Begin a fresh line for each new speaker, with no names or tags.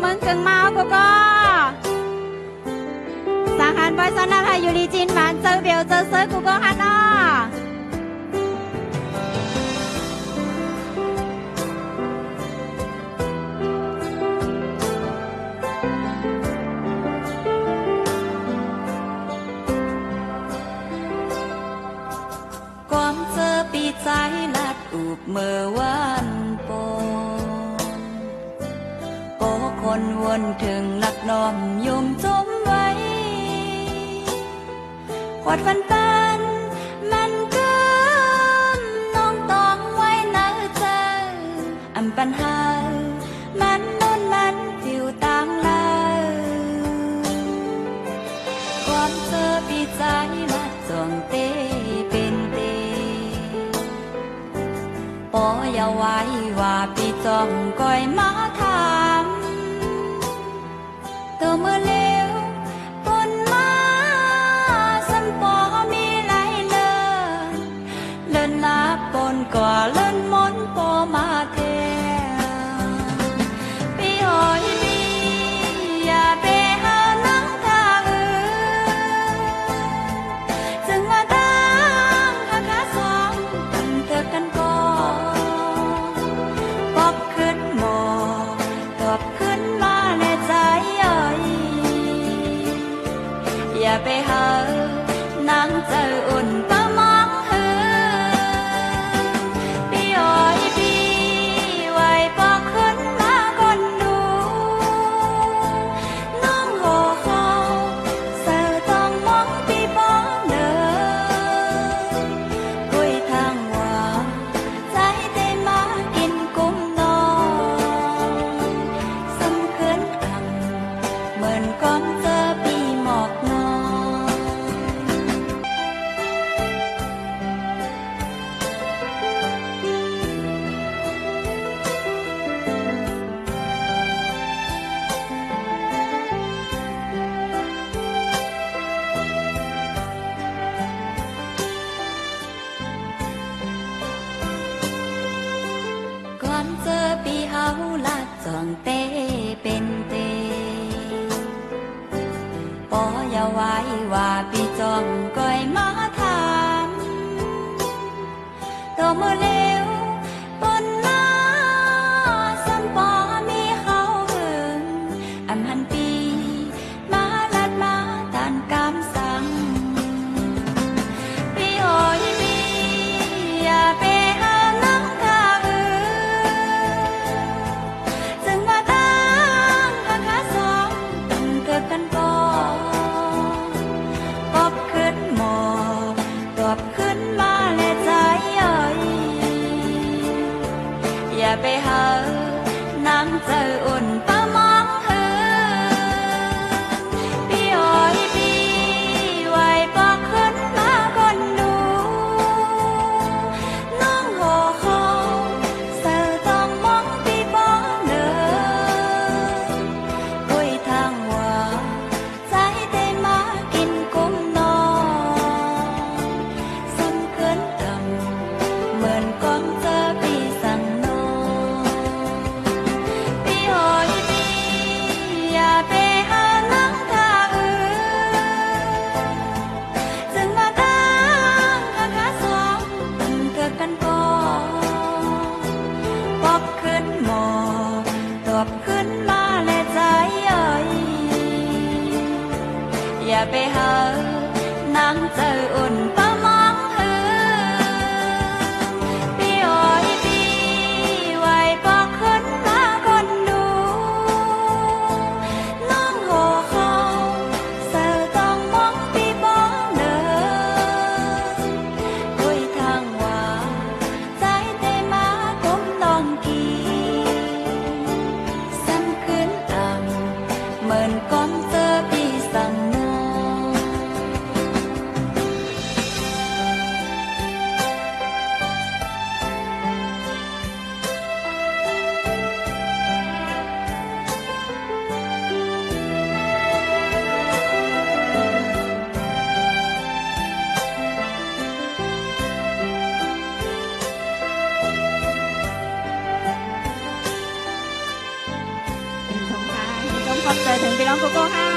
เมืองกึ่งเมากูก็สังหารบอยซอนนาไทยอยู่ลีจินหวานเจอเบียวเจอเซิร์กูก็ฮันอ้อ
ความเจอปีใจลัดอุบเมื่อวันปนโอ้คนวนถึงหลักน้อมยุ่มจมไว้ขวดฟันปันมันก็น้องตองไว้นะเจออำปัญหามันนุ่นมันผิวต่างลาความเจอปีใจลัดจวงเตเป็นเตปออย่าไว้ว่าปีจองก้อยมาถามตัวเมื่อเลี้ยวปนมาสัมปอมีไหลเลินลาปนกว่าเลินมนปอมาเทปีหอยดีอย่าไปหานังทาจึงมาตั้งหาขาสองตั้งเธอกันก่อนปอบขึ้นหมอตอบขึ้นมาในใจอย่าไปหานางเจออุ่นตามองหือปีอ้อยปีไว้ปอกขึ้นมาคนดูน้องโหเขาเสือต้องมองปีปองเนอคุยทางว่าใจเต้มากินกุ้มนอนสำคืนอังเหมือนก้อนเจอปีหมอกนอนก่อนเจอปีเฮาลัดจองเตเป็นเตปออย่าไว้ว่าปีจองก้อยมาถามตัวเมื่อเร็วปนมาสัมปอมีเขาหึงอำหันปีมาลัดมาตานกามสังปีโอยปีอย่าไปหานังทาจึงมาตั้งหาขาสองตั้งเกิดกันก่อนปอบขึ้นหมอตอบขึ้นมาและใจอย่าไปหานางเจออุ่นตามองหือปีอ้อยปีไว้ปอกขึ้นมาคนดูน้องโหเขาเสือต้องมองปีปองเนอคุยทางว่าใจเต้มากินกุ้มนอนสำคืนต่ำเหมือนก้อนเจอปีสั่งนอนปีโอยปีอย่าไปหานังทาจึงมาตั้งหาขาสองตั้งเกิดกันก่อนปอบขึ้นหมอตอบขึ้นมาและใจอย่าไปหานางเจออุ่นตามองหือปีอ้อยปีไว้ปอกขึ้นมาคนดูน้องโหเขาเสือต้องมองปีปองเนอคุยทางว่าใจเต้มาก้มนองกีซ้ำคืนอ่ำเหมือนก้อนเจอปีสั่งนอน
น้องโกโก้ฮั